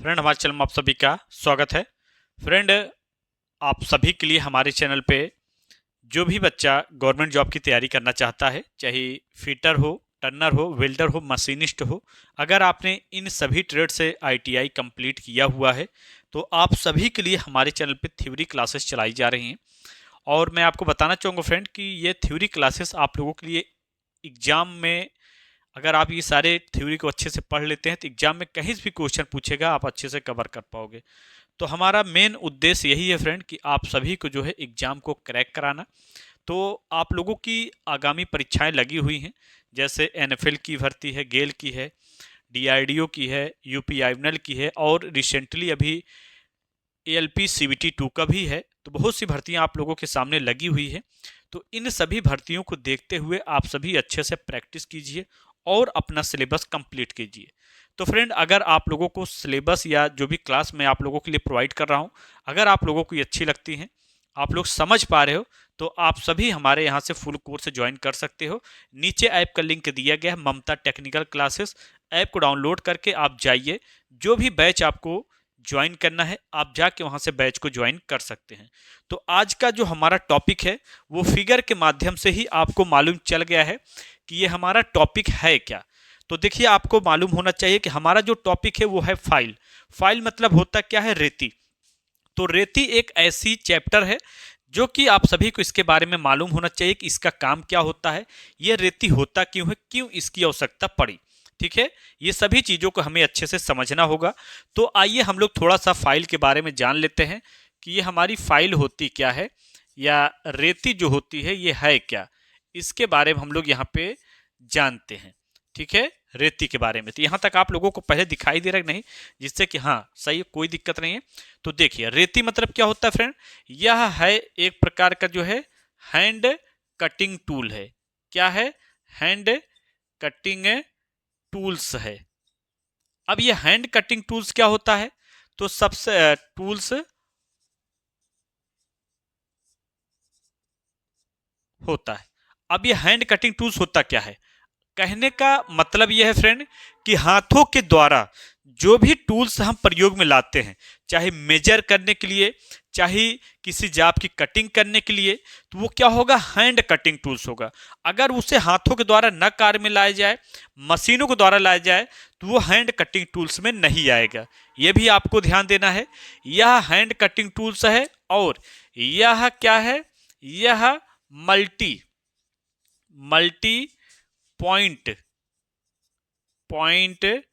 Friend, हमारे channel में आप सभी का स्वागत है। फ्रेंड, आप सभी के लिए हमारे चैनल पे जो भी बच्चा गवर्नमेंट जॉब की तैयारी करना चाहता है, चाहे फिटर हो, टर्नर हो, वेल्डर हो, मशीनिस्ट हो, अगर आपने इन सभी ट्रेड से आईटीआई कंप्लीट किया हुआ है तो आप सभी के लिए हमारे चैनल पे थ्योरी क्लासेस चलाई जा रही हैं। और मैं आपको बताना चाहूँगा फ्रेंड कि ये थ्योरी क्लासेस आप लोगों के लिए एग्जाम में, अगर आप ये सारे थ्योरी को अच्छे से पढ़ लेते हैं तो एग्जाम में कहीं से भी क्वेश्चन पूछेगा आप अच्छे से कवर कर पाओगे। तो हमारा मेन उद्देश्य यही है फ्रेंड कि आप सभी को जो है एग्जाम को क्रैक कराना। तो आप लोगों की आगामी परीक्षाएं लगी हुई हैं, जैसे एनएफएल की भर्ती है, गेल की है, डीआरडीओ की है, यूपी आईवनल की है, और रिसेंटली अभी एएलपी सीबीटी 2 का भी है। तो बहुत सी भर्तियां आप लोगों के सामने लगी हुई है। तो इन सभी भर्तियों को देखते हुए आप सभी अच्छे से प्रैक्टिस कीजिए और अपना सिलेबस कंप्लीट कीजिए। तो फ्रेंड, अगर आप लोगों को सिलेबस या जो भी क्लास मैं आप लोगों के लिए प्रोवाइड कर रहा हूं, अगर आप लोगों को ये अच्छी लगती हैं, आप लोग समझ पा रहे हो, तो आप सभी हमारे यहाँ से फुल कोर्स ज्वाइन कर सकते हो। नीचे ऐप का लिंक दिया गया है, ममता टेक्निकल क्लासेस। ऐप को डाउनलोड करके आप जाइए, जो भी बैच आपको ज्वाइन करना है आप जाके वहां से बैच को ज्वाइन कर सकते हैं। तो आज का जो हमारा टॉपिक है वो फिगर के माध्यम से ही आपको मालूम चल गया है कि ये हमारा टॉपिक है क्या। तो देखिए, आपको मालूम होना चाहिए कि हमारा जो टॉपिक है वो है फाइल। फाइल मतलब होता क्या है? रेती। तो रेती एक ऐसी चैप्टर है जो कि आप सभी को इसके बारे में मालूम होना चाहिए कि इसका काम क्या होता है, ये रेती होता क्यों है, क्यों इसकी आवश्यकता पड़ी। ठीक है, ये सभी चीजों को हमें अच्छे से समझना होगा। तो आइए हम लोग थोड़ा सा फाइल के बारे में जान लेते हैं कि ये हमारी फाइल होती क्या है, या रेती जो होती है ये है क्या। इसके बारे में हम लोग यहाँ पे जानते हैं। ठीक है, रेती के बारे में। तो यहाँ तक आप लोगों को पहले दिखाई दे रहा है नहीं, जिससे कि हाँ सही है, कोई दिक्कत नहीं है। तो देखिए, रेती मतलब क्या होता है फ्रेंड? यह है एक प्रकार का जो है हैंड कटिंग टूल है। क्या है? हैंड कटिंग टूल्स है। अब ये हैंड कटिंग टूल्स क्या होता है? तो सबसे टूल्स होता है। अब ये हैंड कटिंग टूल्स होता क्या है? कहने का मतलब यह है फ्रेंड कि हाथों के द्वारा जो भी टूल्स हम प्रयोग में लाते हैं, चाहे मेजर करने के लिए, चाहे किसी जाप की कटिंग करने के लिए, तो वो क्या होगा? हैंड कटिंग टूल्स होगा। अगर उसे हाथों के द्वारा न कार्य में लाया जाए, मशीनों के द्वारा लाया जाए, तो वो हैंड कटिंग टूल्स में नहीं आएगा। यह भी आपको ध्यान देना है। यह हैंड कटिंग टूल्स है। और यह क्या है? यह multi multi point point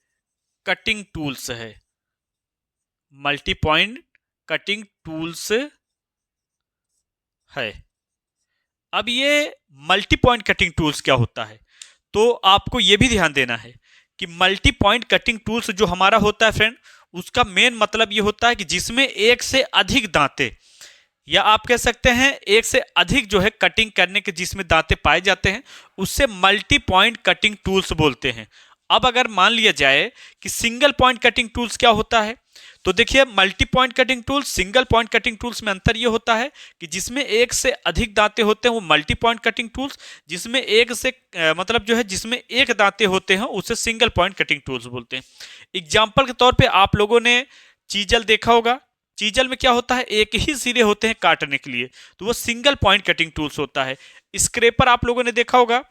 cutting tools है। मल्टी पॉइंट कटिंग टूल्स है। अब ये मल्टी पॉइंट कटिंग टूल्स क्या होता है? तो आपको यह भी ध्यान देना है कि मल्टी पॉइंट कटिंग टूल्स जो हमारा होता है फ्रेंड, उसका मेन मतलब यह होता है कि जिसमें एक से अधिक दांते, या आप कह सकते हैं एक से अधिक जो है कटिंग करने के जिसमें दांते पाए जाते हैं, उससे मल्टी पॉइंट कटिंग टूल्स बोलते हैं। अब अगर मान लिया जाए कि सिंगल पॉइंट कटिंग टूल्स क्या होता है, तो देखिए, multi point cutting tools, single point cutting tools में अंतर यह होता है कि जिसमें एक से अधिक दांते होते हैं वो मल्टी पॉइंट कटिंग टूल्स, जिसमें एक से मतलब जो है जिसमें एक दांते होते हैं उसे सिंगल पॉइंट कटिंग टूल्स बोलते हैं। एग्जाम्पल के तौर पर आप लोगों ने चीजल देखा होगा। चीजल में क्या होता है? एक ही सिरे होते हैं काटने के लिए, तो वो सिंगल पॉइंट कटिंग टूल्स होता है। स्क्रेपर आप लोगों ने देखा होगा,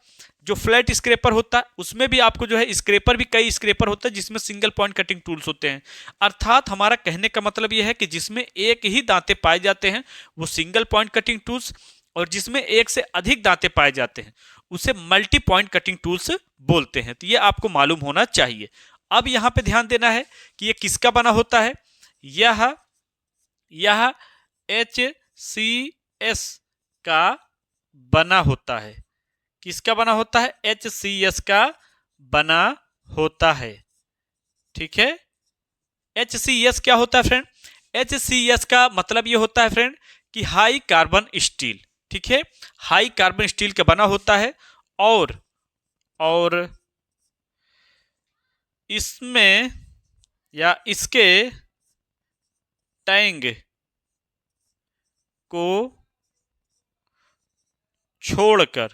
जो फ्लैट स्क्रेपर होता है उसमें भी आपको जो है स्क्रेपर भी कई स्क्रेपर होता है जिसमें सिंगल पॉइंट कटिंग टूल्स होते हैं। अर्थात हमारा कहने का मतलब यह है कि जिसमें एक ही दांते पाए जाते हैं वो सिंगल पॉइंट कटिंग टूल्स, और जिसमें एक से अधिक दांते पाए जाते हैं उसे मल्टी पॉइंट कटिंग टूल्स बोलते हैं। तो ये आपको मालूम होना चाहिए। अब यहां पे ध्यान देना है कि ये किसका बना होता है। यह एच सी एस का बना होता है। किसका बना होता है? एच सी एस का बना होता है। ठीक है, एच सी एस क्या होता है फ्रेंड? एच सी एस का मतलब यह होता है फ्रेंड कि हाई कार्बन स्टील। ठीक है, हाई कार्बन स्टील का बना होता है। और इसमें या इसके टैंग को छोड़कर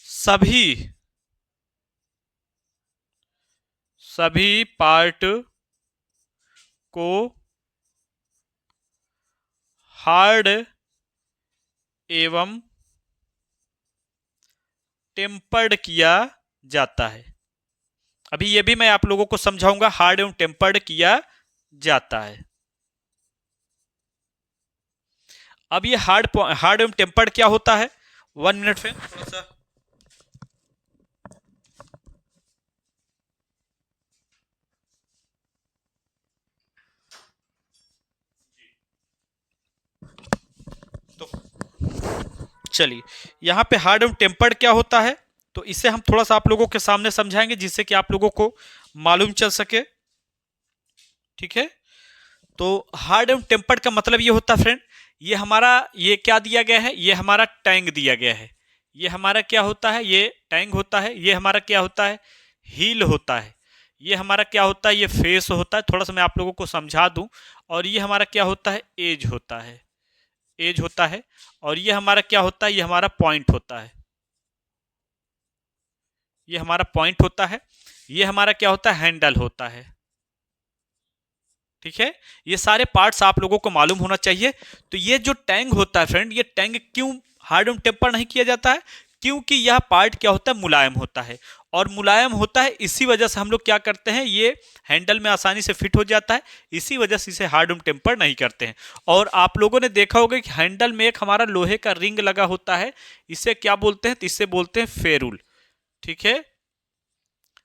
सभी सभी पार्ट को हार्ड एवं टेम्पर्ड किया जाता है। अभी ये भी मैं आप लोगों को समझाऊंगा, हार्ड एवं टेम्पर्ड किया जाता है। अब ये हार्ड एवं टेम्पर्ड क्या होता है, 1 मिनट में थोड़ा सा। तो चलिए, यहां पे हार्ड एवं टेम्पर्ड क्या होता है, तो इसे हम थोड़ा सा आप लोगों के सामने समझाएंगे जिससे कि आप लोगों को मालूम चल सके। ठीक है, तो हार्ड एवं टेम्पर्ड का मतलब ये होता है फ्रेंड, ये हमारा, ये क्या दिया गया है, ये हमारा टैंक दिया गया है। ये हमारा क्या होता है, ये टैंक होता है। ये हमारा क्या होता है, हील होता है। ये हमारा क्या होता है, ये फेस होता है। थोड़ा सा मैं आप लोगों को समझा दूं। और ये हमारा क्या होता है, एज होता है, एज होता है। और ये हमारा क्या होता है, ये हमारा पॉइंट होता है, ये हमारा पॉइंट होता है। ये हमारा क्या होता है, हैंडल होता है। ठीक है, ये सारे पार्ट्स आप लोगों को मालूम होना चाहिए। तो ये जो टैंक होता है फ्रेंड, ये टैंक क्यों हार्ड एंड टेम्पर नहीं किया जाता है, क्योंकि यह पार्ट क्या होता है, मुलायम होता है। और मुलायम होता है, इसी वजह से हम लोग क्या करते हैं, ये हैंडल में आसानी से फिट हो जाता है। इसी वजह से इसे हार्ड एंड टेम्पर नहीं करते हैं। और आप लोगों ने देखा होगा कि हैंडल में एक हमारा लोहे का रिंग लगा होता है, इसे क्या बोलते हैं, तो इसे बोलते हैं फेरुल। ठीक है,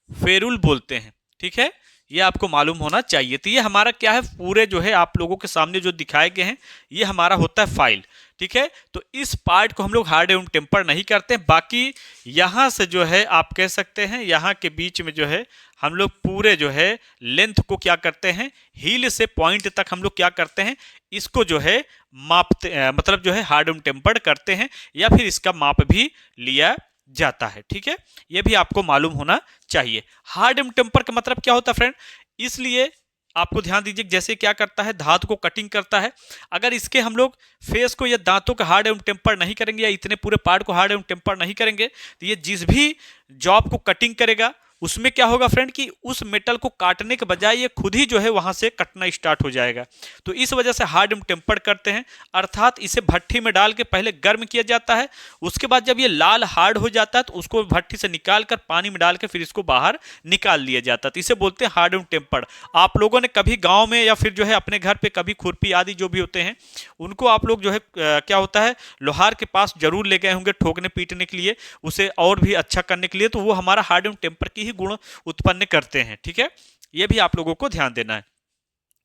फेरुल बोलते हैं। ठीक है, ये आपको मालूम होना चाहिए। तो ये हमारा क्या है, पूरे जो है आप लोगों के सामने जो दिखाए गए हैं, ये हमारा होता है फाइल। ठीक है, तो इस पार्ट को हम लोग हार्ड एवं टेम्पर नहीं करते। बाकी यहां से जो है आप कह सकते हैं, यहां के बीच में जो है हम लोग पूरे जो है लेंथ को क्या करते हैं, हील से पॉइंट तक हम लोग क्या करते हैं, इसको जो है मापते, मतलब जो है हार्ड एवं टेम्पर्ड करते हैं, या फिर इसका माप भी लिया जाता है। ठीक है, यह भी आपको मालूम होना चाहिए। हार्ड एवं टेम्पर का मतलब क्या होता है फ्रेंड, इसलिए आपको ध्यान दीजिए, जैसे क्या करता है, धातु को कटिंग करता है। अगर इसके हम लोग फेस को या दांतों का हार्ड एवं टेम्पर नहीं करेंगे, या इतने पूरे पार्ट को हार्ड एवं टेम्पर नहीं करेंगे, तो ये जिस भी जॉब को कटिंग करेगा, उसमें क्या होगा फ्रेंड कि उस मेटल को काटने के बजाय ये खुद ही जो है वहां से कटना स्टार्ट हो जाएगा। तो इस वजह से हार्ड एवं टेम्पर्ड करते हैं, अर्थात इसे भट्ठी में डाल के पहले गर्म किया जाता है। उसके बाद जब ये लाल हार्ड हो जाता है, तो उसको भट्ठी से निकाल कर पानी में डाल के फिर इसको बाहर निकाल लिया जाता है। तो इसे बोलते हैं हार्ड एवं टेम्पर्ड। आप लोगों ने कभी गाँव में या फिर जो है अपने घर पे कभी खुरपी आदि जो भी होते हैं, उनको आप लोग जो है क्या होता है, लोहार के पास जरूर ले गए होंगे ठोकने पीटने के लिए, उसे और भी अच्छा करने के लिए। तो वो हमारा हार्ड एवं टेम्पर की ही गुण उत्पन्न करते हैं। ठीक है, ये भी आप लोगों को ध्यान देना है।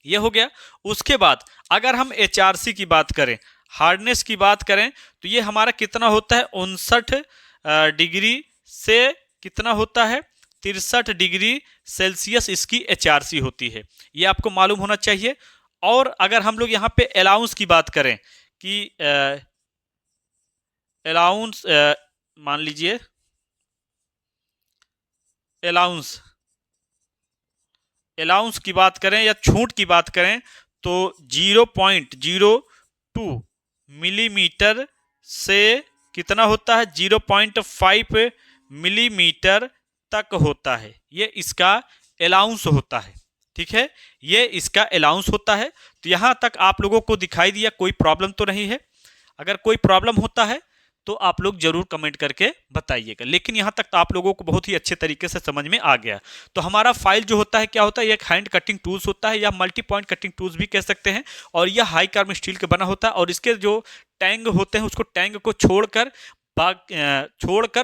ये हो गया। उसके बाद अगर हम एचआरसी की बात करें, हार्डनेस की बात करें, तो ये हमारा कितना होता है, 59 डिग्री से कितना होता है, 63 डिग्री सेल्सियस इसकी एचआरसी होती है। ये आपको मालूम होना चाहिए। और अगर हम लोग यहाँ पे अलाउंस की बात करें कि अलाउंस, मान लीजिए अलाउंस, अलाउंस की बात करें या छूट की बात करें, तो 0.02 मिलीमीटर से कितना होता है, 0.5 मिलीमीटर तक होता है। ये इसका अलाउंस होता है। ठीक है, ये इसका अलाउंस होता है। तो यहां तक आप लोगों को दिखाई दिया, कोई प्रॉब्लम तो नहीं है। अगर कोई प्रॉब्लम होता है तो आप लोग जरूर कमेंट करके बताइएगा। लेकिन यहां तक तो आप लोगों को बहुत ही अच्छे तरीके से समझ में आ गया। तो हमारा फाइल जो होता है क्या होता है, एक हैंड कटिंग टूल्स होता है, या मल्टी पॉइंट कटिंग टूल्स भी कह सकते हैं। और यह हाई कार्बन स्टील का बना होता है। और इसके जो टैंग होते हैं, उसको टैंग को छोड़कर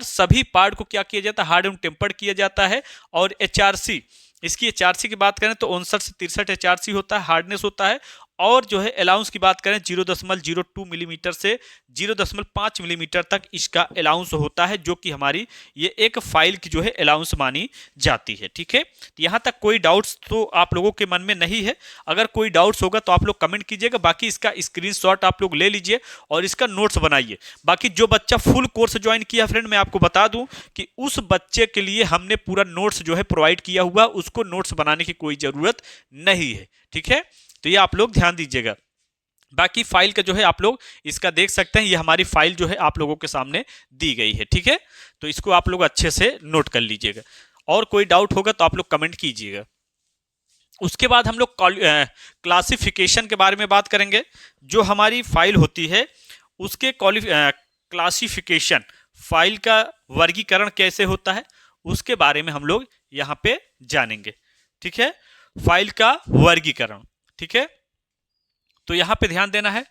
सभी पार्ट को क्या किया जाता है, हार्ड एंड टेम्पर्ड किया जाता है। और एचआरसी, इसकी एचआरसी की बात करें तो 59 से 63 एचआरसी होता है, हार्डनेस होता है। और जो है अलाउंस की बात करें, 0.02 मिलीमीटर से 0.5 मिलीमीटर तक इसका अलाउंस होता है, जो कि हमारी ये एक फाइल की जो है अलाउंस मानी जाती है। ठीक है, तो यहाँ तक कोई डाउट्स तो आप लोगों के मन में नहीं है। अगर कोई डाउट्स होगा तो आप लोग कमेंट कीजिएगा। बाकी इसका स्क्रीनशॉट आप लोग ले लीजिए और इसका नोट्स बनाइए। बाकी जो बच्चा फुल कोर्स ज्वाइन किया फ्रेंड, मैं आपको बता दूं कि उस बच्चे के लिए हमने पूरा नोट्स जो है प्रोवाइड किया हुआ, उसको नोट्स बनाने की कोई जरूरत नहीं है। ठीक है, तो ये आप लोग ध्यान दीजिएगा। बाकी फाइल का जो है आप लोग इसका देख सकते हैं, ये हमारी फाइल जो है आप लोगों के सामने दी गई है। ठीक है, तो इसको आप लोग अच्छे से नोट कर लीजिएगा। और कोई डाउट होगा तो आप लोग कमेंट कीजिएगा। उसके बाद हम लोग क्लासिफिकेशन के बारे में बात करेंगे। जो हमारी फाइल होती है उसके क्लासिफिकेशन, फाइल का वर्गीकरण कैसे होता है उसके बारे में हम लोग यहाँ पे जानेंगे। ठीक है, फाइल का वर्गीकरण। ठीक है, तो यहाँ पे ध्यान देना है,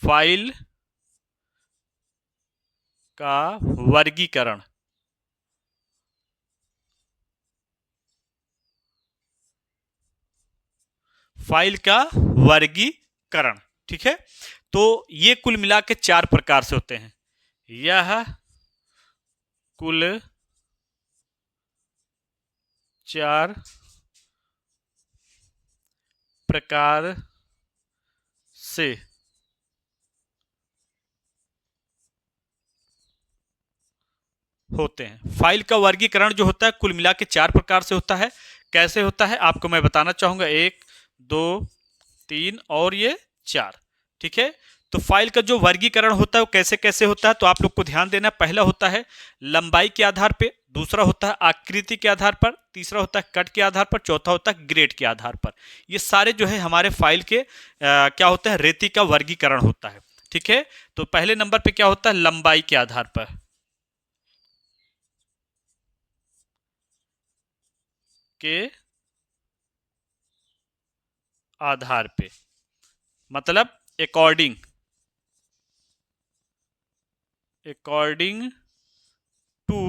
फाइल का वर्गीकरण। फाइल का वर्गीकरण। ठीक है, तो ये कुल मिला के 4 प्रकार से होते हैं। यह कुल 4 प्रकार से होते हैं। फाइल का वर्गीकरण जो होता है कुल मिला के 4 प्रकार से होता है। कैसे होता है आपको मैं बताना चाहूंगा, 1 2 3 और ये 4। ठीक है, तो फाइल का जो वर्गीकरण होता है वो कैसे कैसे होता है, तो आप लोग को ध्यान देना। पहला होता है लंबाई के आधार पे, दूसरा होता है आकृति के आधार पर, तीसरा होता है कट के आधार पर, चौथा होता है ग्रेड के आधार पर। ये सारे जो है हमारे फाइल के क्या होता है, रेती का वर्गीकरण होता है। ठीक है, तो पहले नंबर पे क्या होता है, लंबाई के आधार पर के आधार पे, मतलब according to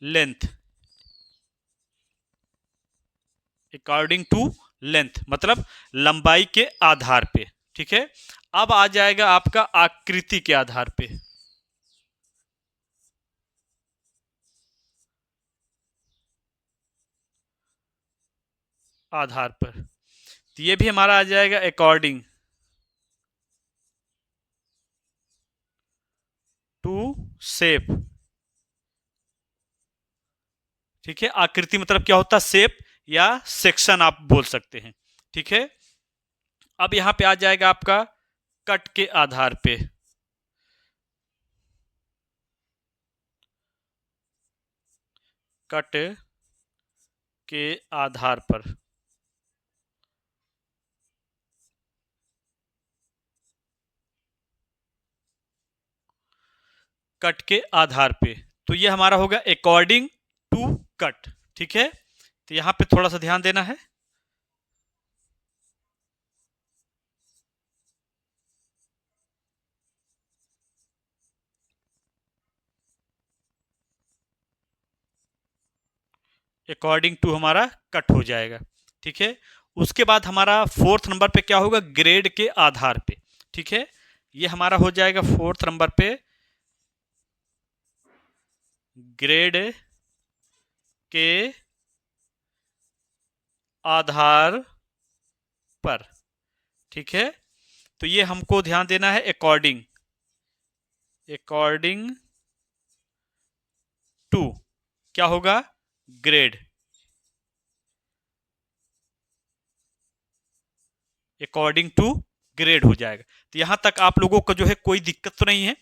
length, according to length मतलब लंबाई के आधार पे। ठीक है, अब आ जाएगा आपका आकृति के आधार पे। आधार पर तो ये भी हमारा आ जाएगा अकॉर्डिंग टू शेप। ठीक है, आकृति मतलब क्या होता है, शेप या सेक्शन आप बोल सकते हैं। ठीक है, अब यहां पे आ जाएगा आपका कट के आधार पे। कट के आधार पर, कट के आधार पे, तो ये हमारा होगा अकॉर्डिंग टू कट। ठीक है, तो यहां पे थोड़ा सा ध्यान देना है। अकॉर्डिंग टू हमारा कट हो जाएगा। ठीक है, उसके बाद हमारा फोर्थ नंबर पे क्या होगा, ग्रेड के आधार पे। ठीक है, ये हमारा हो जाएगा फोर्थ नंबर पे ग्रेड के आधार पर। ठीक है, तो ये हमको ध्यान देना है, अकॉर्डिंग टू क्या होगा, ग्रेड। अकॉर्डिंग टू ग्रेड हो जाएगा। तो यहां तक आप लोगों को जो है कोई दिक्कत तो नहीं है।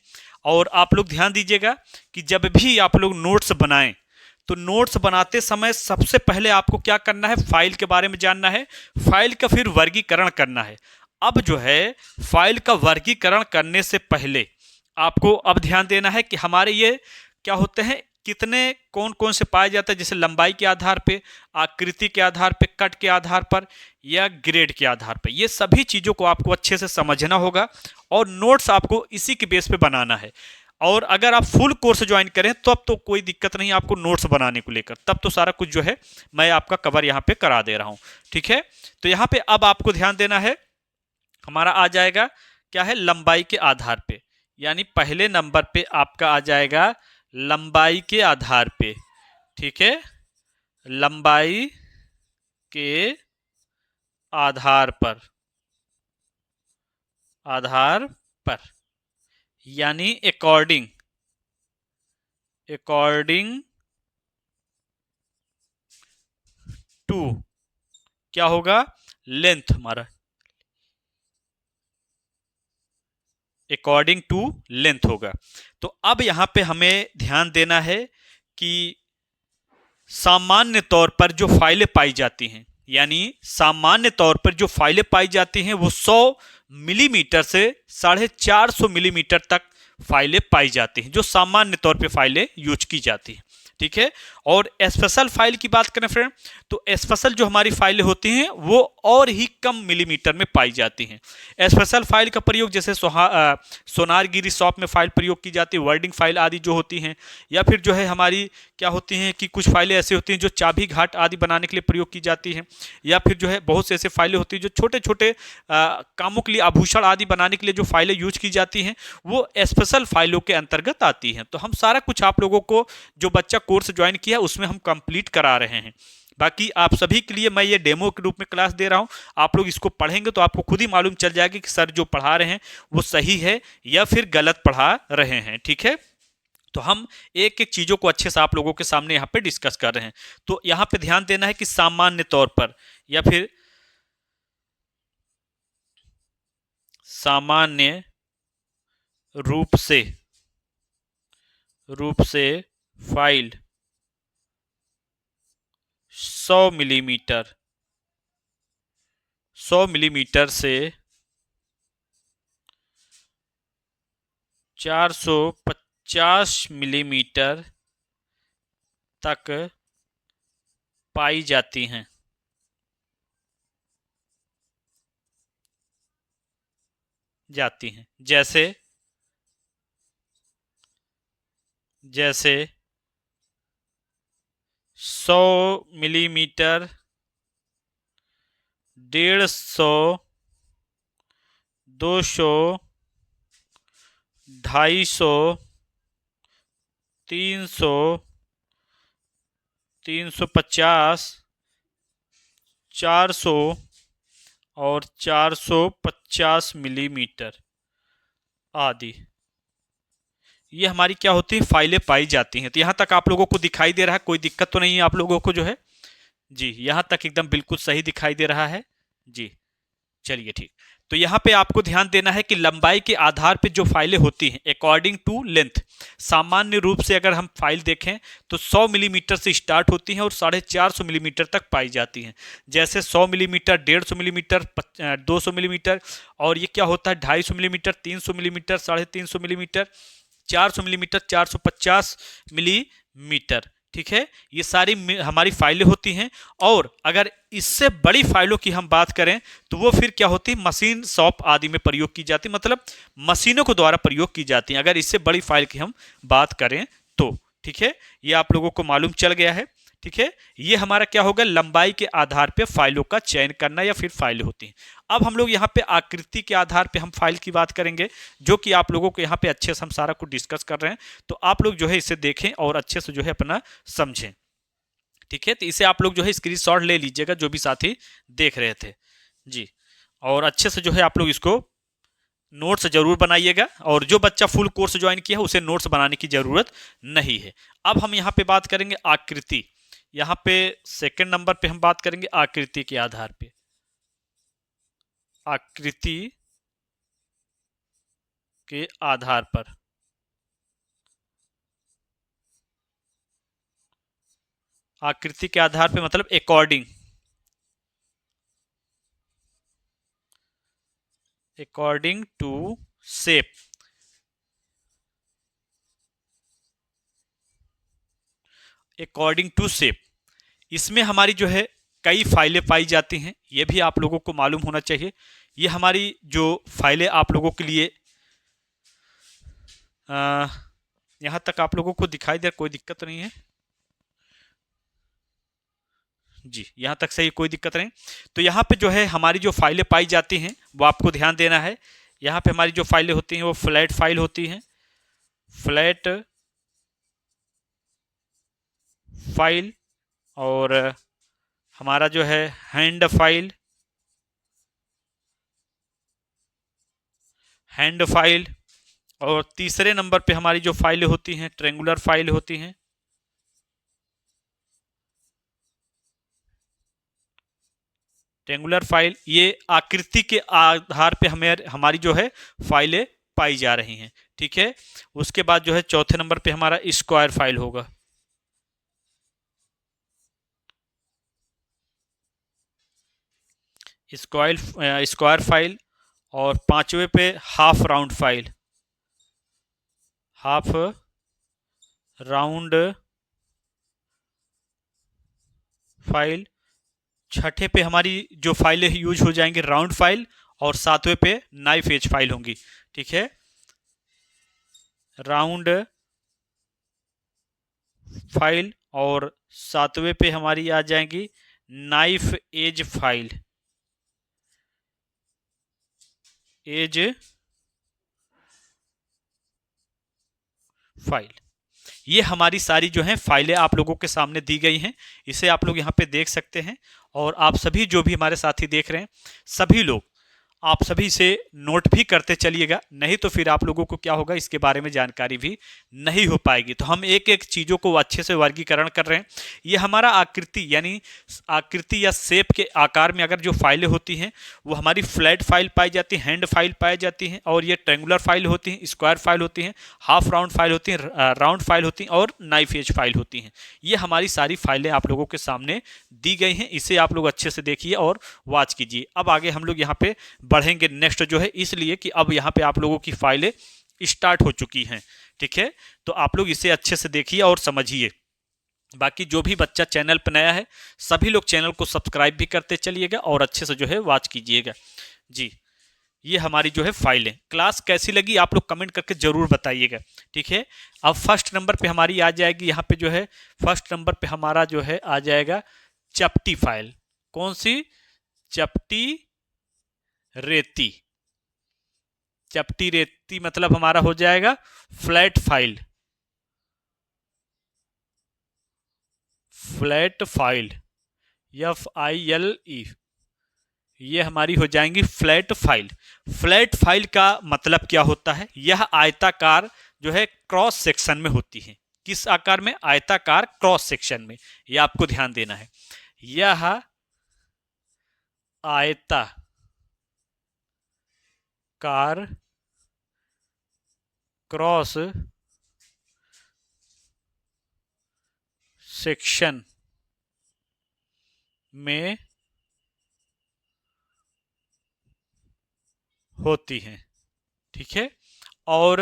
और आप लोग ध्यान दीजिएगा कि जब भी आप लोग नोट्स बनाएं तो नोट्स बनाते समय सबसे पहले आपको क्या करना है, फाइल के बारे में जानना है, फाइल का फिर वर्गीकरण करना है। अब जो है फाइल का वर्गीकरण करने से पहले आपको अब ध्यान देना है कि हमारे ये क्या होते हैं, कितने कौन कौन से पाए जाते हैं, जैसे लंबाई के आधार पे, आकृति के आधार पे, कट के आधार पर या ग्रेड के आधार पे। ये सभी चीज़ों को आपको अच्छे से समझना होगा और नोट्स आपको इसी के बेस पे बनाना है। और अगर आप फुल कोर्स ज्वाइन करें तो अब तो कोई दिक्कत नहीं आपको नोट्स बनाने को लेकर, तब तो सारा कुछ जो है मैं आपका कवर यहाँ पे करा दे रहा हूँ। ठीक है, तो यहाँ पे अब आपको ध्यान देना है, हमारा आ जाएगा क्या है, लंबाई के आधार पे। यानी पहले नंबर पे आपका आ जाएगा लंबाई के आधार पे। ठीक है, लंबाई के आधार पर, आधार पर यानी अकॉर्डिंग टू क्या होगा, लेंथ हमारा, अकॉर्डिंग टू लेंथ होगा। तो अब यहां पे हमें ध्यान देना है कि सामान्य तौर पर जो फाइलें पाई जाती हैं, यानी सामान्य तौर पर जो फाइलें पाई जाती हैं वो 100 मिलीमीटर से 450 मिलीमीटर तक फाइलें पाई जाती हैं, जो सामान्य तौर पे फाइलें यूज की जाती हैं। ठीक है। और स्पेशल फाइल की बात करें फ्रेंड, तो स्पेशल जो हमारी फाइलें होती हैं वो और ही कम मिलीमीटर में पाई जाती हैं। स्पेशल फाइल का प्रयोग जैसे सोनारगिरी शॉप में फाइल प्रयोग की जाती है, वर्डिंग फाइल आदि जो होती हैं, या फिर जो है हमारी क्या होती हैं कि कुछ फाइलें ऐसी होती हैं जो चाबी घाट आदि बनाने के लिए प्रयोग की जाती हैं, या फिर जो है बहुत से ऐसे फाइलें होती हैं जो छोटे छोटे कामों के लिए, आभूषण आदि बनाने के लिए जो फाइलें यूज की जाती हैं वो स्पेशल फाइलों के अंतर्गत आती हैं। तो हम सारा कुछ आप लोगों को जो बच्चा कोर्स ज्वाइन किया उसमें हम कंप्लीट करा रहे हैं। बाकी आप सभी के लिए मैं ये डेमो के रूप में क्लास दे रहा हूं, आप लोग इसको पढ़ेंगे तो आपको खुद ही मालूम चल जाएगा कि सर जो पढ़ा रहे हैं वो सही है या फिर गलत पढ़ा रहे हैं। ठीक है। तो हम एक एक चीजों को अच्छे से आप लोगों के सामने यहाँ पे डिस्कस कर रहे हैं। तो यहाँ पे ध्यान देना है कि सामान्य तौर पर या फिर सामान्य रूप से फाइल 100 मिलीमीटर से 450 मिलीमीटर तक पाई जाती हैं। जैसे 100 मिलीमीटर, 150, 200, 250, 300, 350, 400 और 450 मिलीमीटर आदि, ये हमारी क्या होती है, फाइलें पाई जाती हैं। तो यहां तक आप लोगों को दिखाई दे रहा है, कोई दिक्कत तो नहीं है आप लोगों को जो है? जी, यहां तक एकदम बिल्कुल सही दिखाई दे रहा है जी। चलिए ठीक। तो यहाँ पे आपको ध्यान देना है कि लंबाई के आधार पे जो फाइलें होती हैं अकॉर्डिंग टू लेंथ, सामान्य रूप से अगर हम फाइल देखें तो 100 मिलीमीटर से स्टार्ट होती हैं और 450 मिलीमीटर तक पाई जाती हैं। जैसे 100 मिलीमीटर, 150 मिलीमीटर, 200 मिलीमीटर, और ये क्या होता है 250 millimetre, 300 millimetre, 350 millimetre, 400 millimetre, 450 millimetre. ठीक है। ये सारी हमारी फाइलें होती हैं। और अगर इससे बड़ी फाइलों की हम बात करें तो वो फिर क्या होती है, मशीन शॉप आदि में प्रयोग की जाती है, मतलब मशीनों के द्वारा प्रयोग की जाती हैं अगर इससे बड़ी फाइल की हम बात करें तो। ठीक है। ये आप लोगों को मालूम चल गया है। ठीक है। ये हमारा क्या होगा, लंबाई के आधार पे फाइलों का चयन करना या फिर फाइलें होती हैं। अब हम लोग यहाँ पे आकृति के आधार पे हम फाइल की बात करेंगे, जो कि आप लोगों को यहाँ पे अच्छे से हम सारा कुछ डिस्कस कर रहे हैं। तो आप लोग जो है इसे देखें और अच्छे से जो है अपना समझें। ठीक है। तो इसे आप लोग जो है स्क्रीनशॉट ले लीजिएगा, जो भी साथी देख रहे थे जी, और अच्छे से जो है आप लोग इसको नोट्स जरूर बनाइएगा। और जो बच्चा फुल कोर्स ज्वाइन किया है उसे नोट्स बनाने की जरूरत नहीं है। अब हम यहाँ पे बात करेंगे आकृति। यहाँ पे सेकंड नंबर पे हम बात करेंगे आकृति के आधार पे। आकृति के आधार पर, आकृति के आधार पे मतलब according to shape. According to shape, इसमें हमारी जो है कई फाइलें पाई जाती हैं, ये भी आप लोगों को मालूम होना चाहिए। ये हमारी जो फाइलें आप लोगों के लिए यहाँ तक आप लोगों को दिखाई दे, कोई दिक्कत नहीं है जी, यहाँ तक सही, कोई दिक्कत नहीं। तो यहाँ पे जो है हमारी जो फाइलें पाई जाती हैं वो आपको ध्यान देना है। यहाँ पे हमारी जो फाइलें होती हैं वो फ्लैट फाइल होती हैं, फ्लैट फाइल, और हमारा जो है हैंड फाइल, और तीसरे नंबर पे हमारी जो फाइलें होती हैं ट्रेंगुलर फाइल होती हैं। ट्रेंगुलर फाइल, ये आकृति के आधार पे हमें हमारी जो है फाइलें पाई जा रही हैं। ठीक है। उसके बाद जो है चौथे नंबर पे हमारा स्क्वायर फाइल होगा। स्क्वायर फाइल, और पांचवे पे half round file, half round file. छठे पे हमारी जो फाइलें यूज हो जाएंगी राउंड फाइल, और सातवें पे नाइफ एज फाइल होंगी। ठीक है, राउंड फाइल, और सातवें पे हमारी आ जाएंगी knife edge file, edge file. ये हमारी सारी जो है फाइलें आप लोगों के सामने दी गई हैं, इसे आप लोग यहाँ पे देख सकते हैं। और आप सभी जो भी हमारे साथी देख रहे हैं, सभी लोग आप सभी से नोट भी करते चलिएगा, नहीं तो फिर आप लोगों को क्या होगा, इसके बारे में जानकारी भी नहीं हो पाएगी। तो हम एक एक चीज़ों को अच्छे से वर्गीकरण कर रहे हैं। ये हमारा आकृति, यानी आकृति या शेप के आकार में अगर जो फाइलें होती हैं वो हमारी फ्लैट फाइल पाई जाती है, हैंड फाइल पाई जाती हैं, और ये ट्रेंगुलर फाइल होती हैं, स्क्वायर फाइल होती हैं, हाफ राउंड फाइल होती हैं, राउंड फाइल होती हैं, और नाइफ एज फाइल होती हैं। ये हमारी सारी फाइलें आप लोगों के सामने दी गई हैं, इसे आप लोग अच्छे से देखिए और वॉच कीजिए। अब आगे हम लोग यहाँ पे बढ़ेंगे नेक्स्ट जो है, इसलिए कि अब यहाँ पे आप लोगों की फाइलें स्टार्ट हो चुकी हैं। ठीक है, तो आप लोग इसे अच्छे से देखिए और समझिए। बाकी जो भी बच्चा चैनल पर नया है, सभी लोग चैनल को सब्सक्राइब भी करते चलिएगा और अच्छे से जो है वॉच कीजिएगा। जी, ये हमारी जो है फाइलें। क्लास कैसी लगी आप लोग कमेंट करके जरूर बताइएगा। ठीक है, अब फर्स्ट नंबर पे हमारी आ जाएगी, यहाँ पे जो है फर्स्ट नंबर पे हमारा जो है आ जाएगा चपटी फाइल। कौन सी? चपटी रेती। चपटी रेती मतलब हमारा हो जाएगा flat file, flat file, FILE, ये हमारी हो जाएंगी फ्लैट फाइल। फ्लैट फाइल का मतलब क्या होता है? यह आयताकार जो है क्रॉस सेक्शन में होती है। किस आकार में? आयताकार क्रॉस सेक्शन में। यह आपको ध्यान देना है। यह आयताकार क्रॉस सेक्शन में होती हैं। ठीक है, और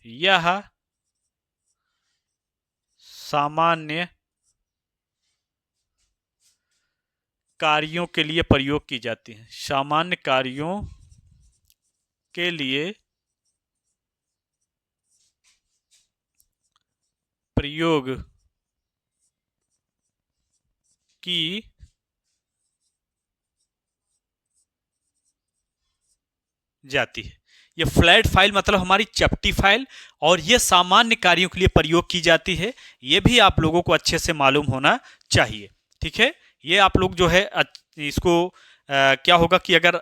यह सामान्य कार्यों के लिए प्रयोग की जाती है। सामान्य कार्यों के लिए प्रयोग की जाती है। ये फ्लैट फाइल मतलब हमारी चपटी फाइल, और ये सामान्य कार्यों के लिए प्रयोग की जाती है। ये भी आप लोगों को अच्छे से मालूम होना चाहिए। ठीक है, ये आप लोग जो है इसको क्या होगा कि अगर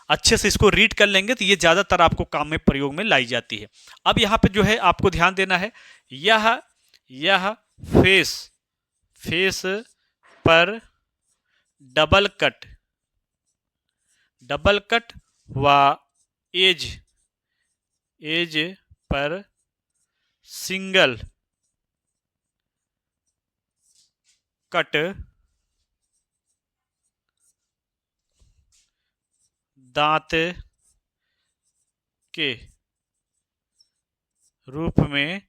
अच्छे से इसको रीड कर लेंगे तो ये ज़्यादातर आपको काम में प्रयोग में लाई जाती है। अब यहाँ पे जो है आपको ध्यान देना है, यह फेस फेस पर डबल कट व एज पर सिंगल कट दांत के रूप में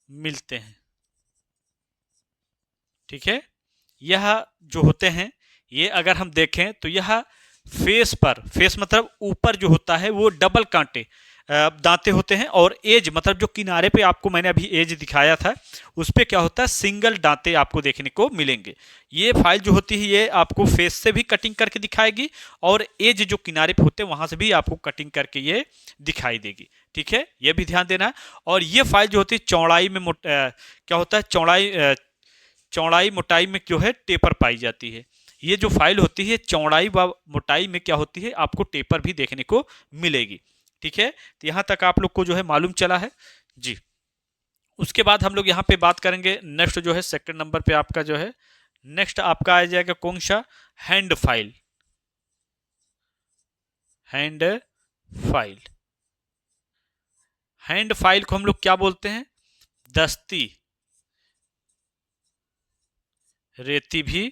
मिलते हैं। ठीक है, यह जो होते हैं, ये अगर हम देखें तो यह फेस पर, फेस मतलब ऊपर जो होता है वो डबल कांटे दांते होते हैं, और एज मतलब जो किनारे पे आपको मैंने अभी एज दिखाया था उस पे क्या होता है, सिंगल दांते आपको देखने को मिलेंगे। ये फाइल जो होती है ये आपको फेस से भी कटिंग करके दिखाएगी, और एज जो किनारे पे होते हैं वहां से भी आपको कटिंग करके ये दिखाई देगी। ठीक है, ये भी ध्यान देना है। और ये फाइल जो होती है चौड़ाई में क्या होता है, चौड़ाई मोटाई में जो है टेपर पाई जाती है। ये जो फाइल होती है चौड़ाई व मोटाई में क्या होती है, आपको टेपर भी देखने को मिलेगी। ठीक है, तो यहां तक आप लोग को जो है मालूम चला है जी। उसके बाद हम लोग यहाँ पे बात करेंगे नेक्स्ट जो है सेकंड नंबर पे आपका जो है नेक्स्ट आपका आ जाएगा कौन सा? Hand file. Hand file, hand file को हम लोग क्या बोलते हैं? दस्ती रेती भी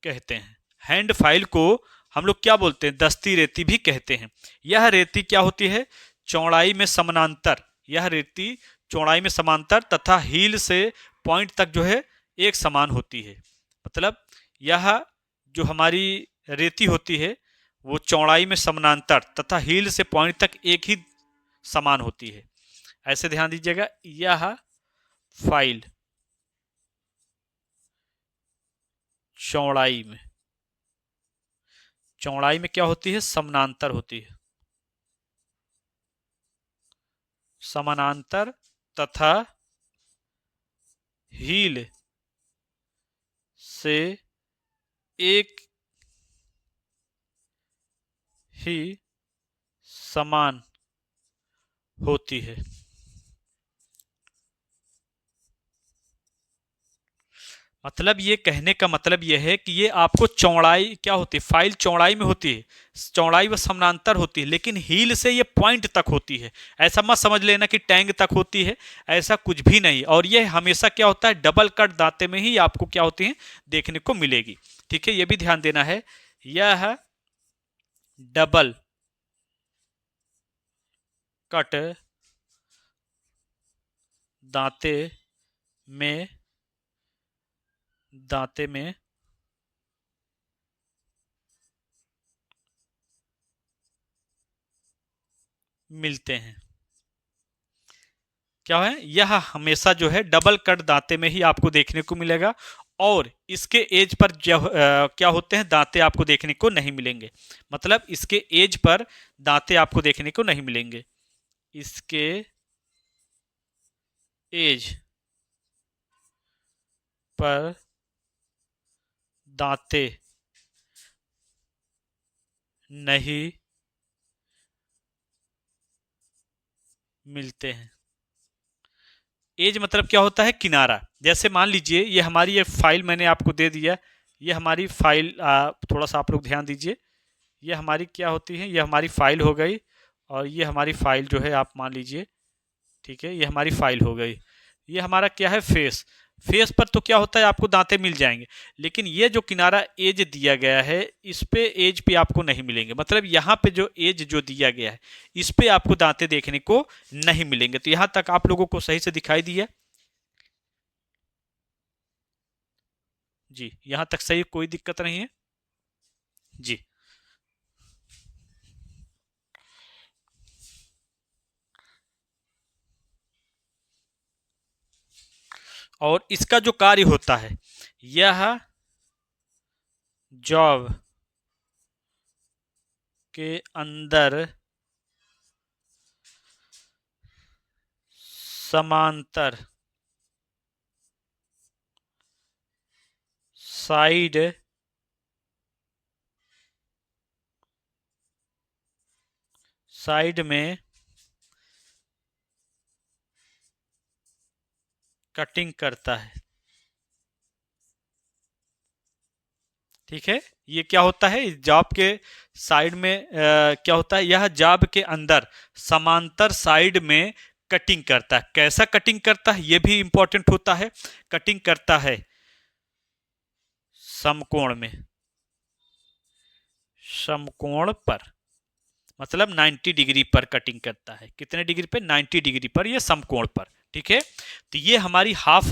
कहते हैं। हैंड फाइल को हम लोग क्या बोलते हैं? दस्ती रेती भी कहते हैं। यह रेती क्या होती है? चौड़ाई में समानांतर, यह रेती चौड़ाई में समांतर तथा हील से पॉइंट तक जो है एक समान होती है। मतलब यह जो हमारी रेती होती है वो चौड़ाई में समानांतर तथा हील से पॉइंट तक एक ही समान होती है। ऐसे ध्यान दीजिएगा, यह फाइल चौड़ाई में क्या होती है? समानांतर होती है। समानांतर तथा हील से एक ही समान होती है। मतलब ये कहने का मतलब यह है कि ये आपको चौड़ाई क्या होती है? फाइल चौड़ाई में होती है, चौड़ाई व समानांतर होती है, लेकिन हील से ये पॉइंट तक होती है। ऐसा मत समझ लेना कि टैंग तक होती है, ऐसा कुछ भी नहीं। और ये हमेशा क्या होता है? डबल कट दांते में ही आपको क्या होती है? देखने को मिलेगी। ठीक है, ये भी ध्यान देना है। यह डबल कट दांते में मिलते हैं। क्या है? यह हमेशा जो है डबल कट दांते में ही आपको देखने को मिलेगा, और इसके एज पर जो क्या होते हैं? दांते आपको देखने को नहीं मिलेंगे। मतलब इसके एज पर दांते आपको देखने को नहीं मिलेंगे। इसके एज पर दांते नहीं मिलते हैं। एज मतलब क्या होता है? किनारा। जैसे मान लीजिए ये हमारी ये फाइल मैंने आपको दे दिया, ये हमारी फाइल थोड़ा सा आप लोग ध्यान दीजिए। ये हमारी क्या होती है? ये हमारी फाइल हो गई, और ये हमारी फाइल जो है आप मान लीजिए, ठीक है, ये हमारी फाइल हो गई। ये हमारा क्या है? फेस। फेस पर तो क्या होता है? आपको दांते मिल जाएंगे, लेकिन ये जो किनारा एज दिया गया है इस पे एज पे आपको नहीं मिलेंगे। मतलब यहाँ पे जो एज जो दिया गया है इस पे आपको दांते देखने को नहीं मिलेंगे। तो यहाँ तक आप लोगों को सही से दिखाई दिया? जी, यहाँ तक सही, कोई दिक्कत नहीं है जी। और इसका जो कार्य होता है, यह जॉब के अंदर समांतर साइड में कटिंग करता है। ठीक है, ये क्या होता है? जॉब के साइड में क्या होता है? यह जॉब के अंदर समांतर साइड में कटिंग करता है। कैसा कटिंग करता है ये भी इंपॉर्टेंट होता है। कटिंग करता है समकोण में, समकोण पर, मतलब 90 डिग्री पर कटिंग करता है। कितने डिग्री पे? 90 डिग्री पर, ये समकोण पर। ठीक है, तो ये हमारी हाफ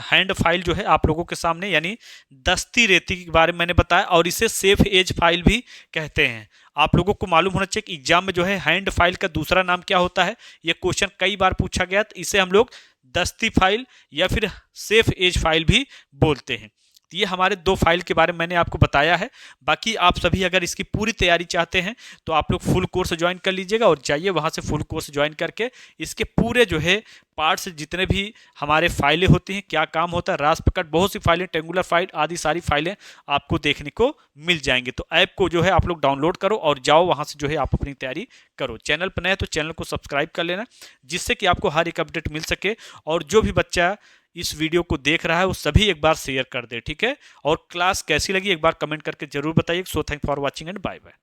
हैंड फाइल जो है आप लोगों के सामने, यानी दस्ती रेती के बारे में मैंने बताया, और इसे सेफ एज फाइल भी कहते हैं। आप लोगों को मालूम होना चाहिए कि एग्जाम में जो है हैंड फाइल का दूसरा नाम क्या होता है। ये क्वेश्चन कई बार पूछा गया, तो इसे हम लोग दस्ती फाइल या फिर सेफ एज फाइल भी बोलते हैं। तो ये हमारे दो फाइल के बारे में मैंने आपको बताया है। बाकी आप सभी अगर इसकी पूरी तैयारी चाहते हैं तो आप लोग फुल कोर्स ज्वाइन कर लीजिएगा, और जाइए वहाँ से फुल कोर्स ज्वाइन करके इसके पूरे जो है पार्ट्स, जितने भी हमारे फाइलें होती हैं, क्या काम होता है, रास्प कट, बहुत सी फाइलें, टेंगुलर फाइल आदि सारी फाइलें आपको देखने को मिल जाएंगी। तो ऐप को जो है आप लोग डाउनलोड करो और जाओ वहाँ से जो है आप अपनी तैयारी करो। चैनल पर नए तो चैनल को सब्सक्राइब कर लेना, जिससे कि आपको हर एक अपडेट मिल सके। और जो भी बच्चा इस वीडियो को देख रहा है वो सभी एक बार शेयर कर दे। ठीक है, और क्लास कैसी लगी एक बार कमेंट करके जरूर बताइए। So thank for watching and bye bye.